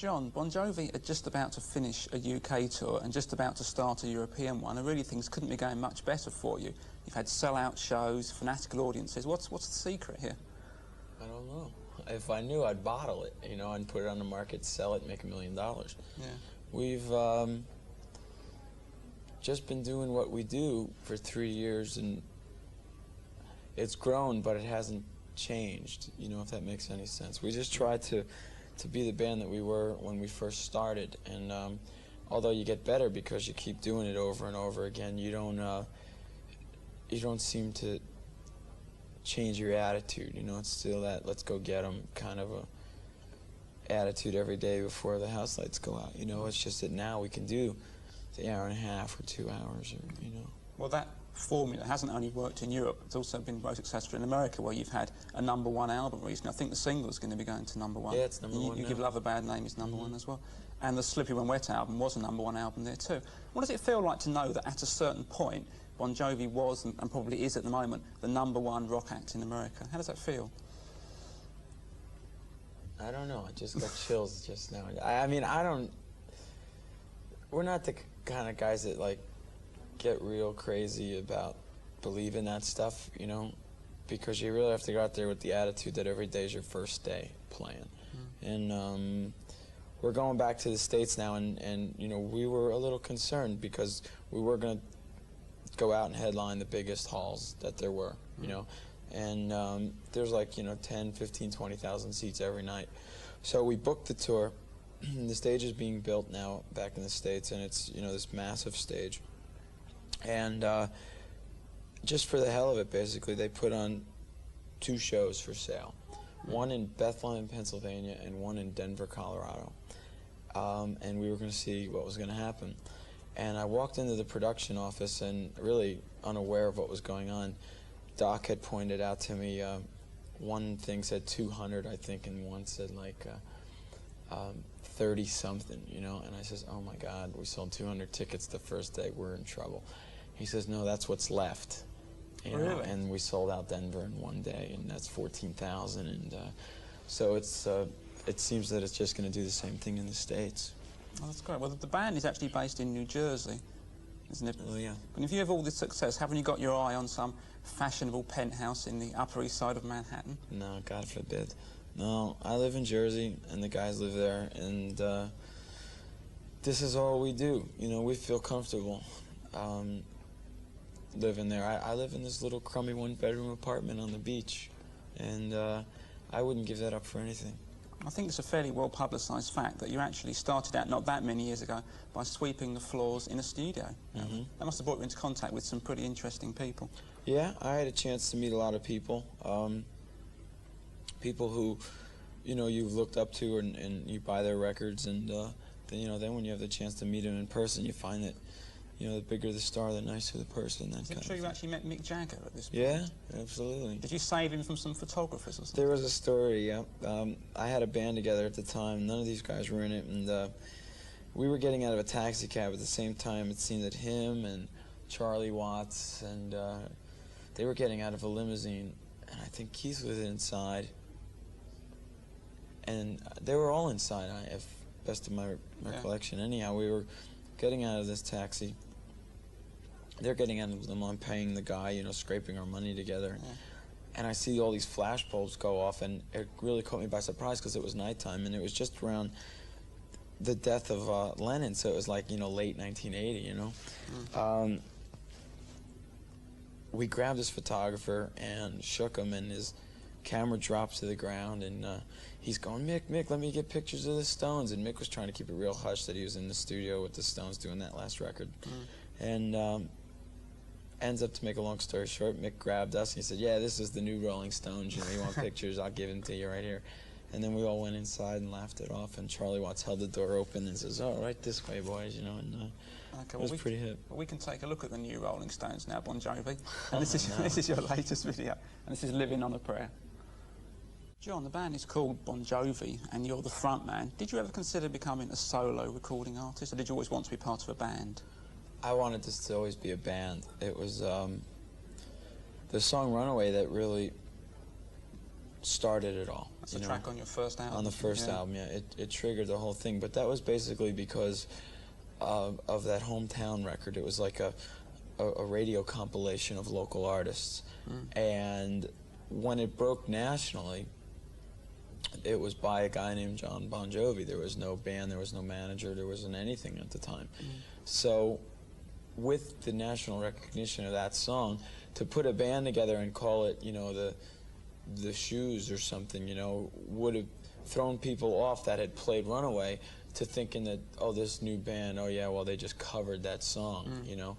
Jon, Bon Jovi are just about to finish a UK tour and just about to start a European one, and really things couldn't be going much better for you. You've had sell-out shows, fanatical audiences. What's the secret here? I don't know. If I knew, I'd bottle it, you know, and put it on the market, sell it, make $1 million. Yeah. We've just been doing what we do for 3 years, and it's grown, but it hasn't changed, you know, if that makes any sense. We just tried to be the band that we were when we first started, and although you get better because you keep doing it over and over again, you don't seem to change your attitude, you know. It's still that let's go get 'em kind of a attitude every day before the house lights go out, you know. It's just that now we can do the hour and a half or 2 hours, or, you know. Well, that formula hasn't only worked in Europe, it's also been very successful in America, where you've had a #1 album recently. I think the single is going to be going to #1. Yeah, it's #1 You now. Give Love a Bad Name is #1 as well. And the Slippery When Wet album was a #1 album there too. What does it feel like to know that at a certain point, Bon Jovi was, and probably is at the moment, the #1 rock act in America? How does that feel? I don't know, I just got chills just now. I mean, we're not the kind of guys that, like, get real crazy about believing that stuff, you know, because you really have to go out there with the attitude that every day is your first day playing. And we're going back to the States now, and you know, we were a little concerned because we were going to go out and headline the biggest halls that there were, you know, and there's like, you know, 10, 15, 20,000 seats every night. So we booked the tour. The stage is being built now back in the States, and it's, you know, this massive stage. And just for the hell of it, basically, they put on 2 shows for sale. One in Bethlehem, Pennsylvania, and one in Denver, Colorado. And we were going to see what was going to happen. And I walked into the production office, and really unaware of what was going on, Doc had pointed out to me, one thing said 200, I think, and one said like 30-something, you know. And I says, oh my God, we sold 200 tickets the first day, we're in trouble. He says, no, that's what's left. You know? Really? And we sold out Denver in one day, and that's 14,000. And so it's, it seems that it's just going to do the same thing in the States. Oh, that's great. Well, the band is actually based in New Jersey, isn't it? Oh, yeah. And if you have all this success, haven't you got your eye on some fashionable penthouse in the Upper East Side of Manhattan? No, God forbid. No, I live in Jersey, and the guys live there, and this is all we do. You know, we feel comfortable living there. I live in this little crummy 1-bedroom apartment on the beach, and I wouldn't give that up for anything. I think it's a fairly well-publicised fact that you actually started out not that many years ago by sweeping the floors in a studio. That must have brought you into contact with some pretty interesting people. Yeah, I had a chance to meet a lot of people. People who, you know, you've looked up to, and you buy their records, and then, you know, then when you have the chance to meet them in person, you find that, you know, the bigger the star, the nicer the person. Is it true you actually met Mick Jagger at this point? Yeah, absolutely. Did you save him from some photographers or something? There was a story, yeah. I had a band together at the time. None of these guys were in it, and we were getting out of a taxi cab at the same time. It seemed that him and Charlie Watts, and they were getting out of a limousine, and I think Keith was inside. And they were all inside, if best of my recollection. Anyhow, we were getting out of this taxi. They're getting out of the limo. I'm paying the guy, you know, scraping our money together. And I see all these flash bulbs go off, and it really caught me by surprise because it was nighttime, and it was just around the death of Lennon, so it was like, you know, late 1980, you know. We grabbed this photographer and shook him, and his camera drops to the ground, and he's going, Mick, let me get pictures of the Stones. And Mick was trying to keep it real hush that he was in the studio with the Stones doing that last record. And ends up, to make a long story short, Mick grabbed us and he said, yeah, this is the new Rolling Stones, you know, you want pictures, I'll give them to you right here. And then we all went inside and laughed it off, and Charlie Watts held the door open and says, oh, right this way, boys, you know, and it was pretty hip. Well, we can take a look at the new Rolling Stones now, Bon Jovi. And this is your latest video, and this is Living on a Prayer. Jon, the band is called Bon Jovi, and you're the front man. Did you ever consider becoming a solo recording artist, or did you always want to be part of a band? I wanted this to always be a band. It was the song Runaway that really started it all. That's a track on your first album. On the first album, yeah. It triggered the whole thing. But that was basically because of that hometown record. It was like a radio compilation of local artists. And when it broke nationally, it was by a guy named Jon Bon Jovi. There was no band, there was no manager, there wasn't anything at the time. So with the national recognition of that song, to put a band together and call it, you know, the Shoes or something, you know, would have thrown people off that had played Runaway to thinking that, oh, this new band, oh yeah, well, they just covered that song, you know.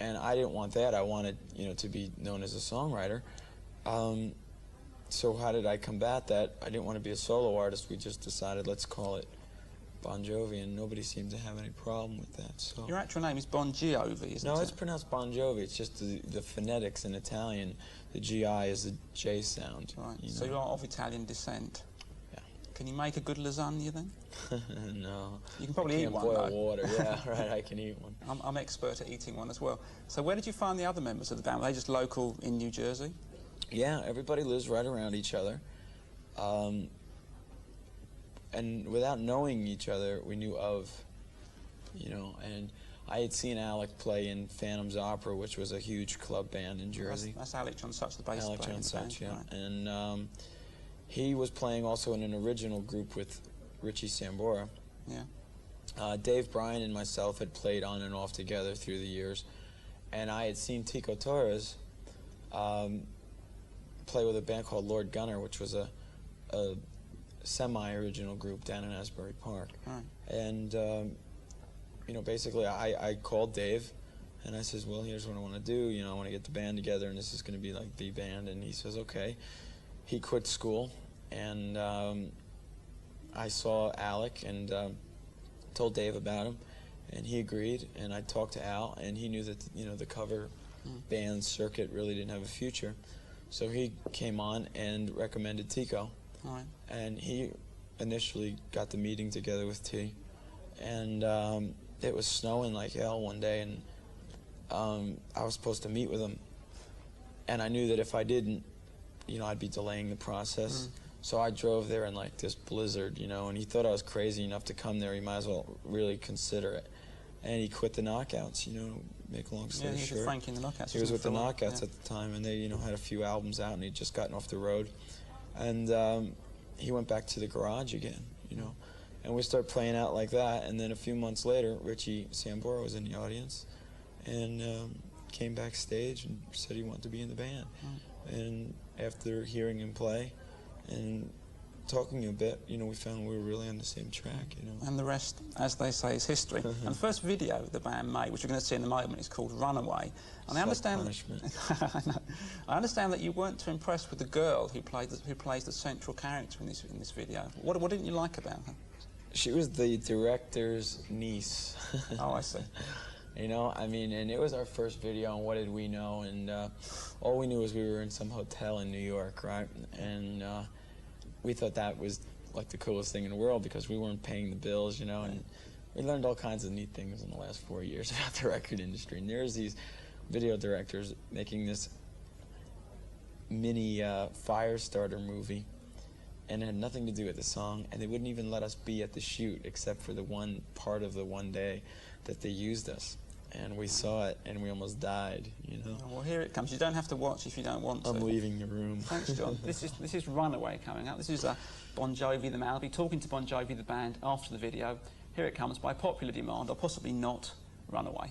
And I didn't want that. I wanted, you know, to be known as a songwriter. So how did I combat that? I didn't want to be a solo artist. We just decided, let's call it Bon Jovi, and nobody seemed to have any problem with that. So your actual name is Bon Jovi, isn't it? No, it's pronounced Bon Jovi. It's just the phonetics in Italian. The GI is the J sound. Right. You know? So you are of Italian descent. Yeah. Can you make a good lasagna then? No. You can probably eat one. Boil though. water. Yeah, right. I can eat one. I'm expert at eating one as well. So where did you find the other members of the band? Were they just local in New Jersey? Yeah, everybody lives right around each other. And without knowing each other, we knew of, you know, and I had seen Alec play in Phantom's Opera, which was a huge club band in Jersey. That's Alec Jon Such, the bass player. Alec Jon Such, yeah. Right. And he was playing also in an original group with Richie Sambora. Yeah. Dave Bryan and myself had played on and off together through the years, and I had seen Tico Torres play with a band called Lord Gunner, which was a semi-original group down in Asbury Park. Right. And, you know, basically I called Dave, and I says, well, here's what I want to do. You know, I want to get the band together, and this is going to be like the band. And he says, okay. He quit school, and I saw Alec and told Dave about him, and he agreed. And I talked to Al, and he knew that, you know, the cover band circuit really didn't have a future. So he came on and recommended Tico. Right. And he initially got the meeting together with T. And it was snowing like hell one day, and I was supposed to meet with him. And I knew that if I didn't, you know, I'd be delaying the process. So I drove there in like this blizzard, you know, and he thought I was crazy enough to come there. He might as well really consider it. And he quit the Knockouts, you know, make a long story short. He was with Frankie and the Knockouts. He was with the Knockouts at the time, and they, you know, had a few albums out, and he'd just gotten off the road. And he went back to the garage again, you know. And we started playing out like that, and then a few months later, Richie Sambora was in the audience, and came backstage and said he wanted to be in the band. And after hearing him play and talking a bit, you know, we found we were really on the same track, you know. And the rest, as they say, is history. And the first video the band made, which we're going to see in a moment, is called Runaway. And I understand I understand that you weren't too impressed with the girl who plays the central character in this video. What didn't you like about her? She was the director's niece. Oh, I see. You know, I mean, and it was our first video, and what did we know? And all we knew was we were in some hotel in New York, right? And we thought that was like the coolest thing in the world because we weren't paying the bills, you know, and we learned all kinds of neat things in the last 4 years about the record industry. And there's these video directors making this mini fire starter movie, and it had nothing to do with the song, and they wouldn't even let us be at the shoot except for the one part of the one day that they used us. And we saw it, and we almost died, you know. Oh, well, here it comes. You don't have to watch if you don't want to. I'm leaving the room. Thanks, John. This is Runaway coming up. This is Bon Jovi the man. I'll be talking to Bon Jovi the band after the video. Here it comes, by popular demand, or possibly not, Runaway.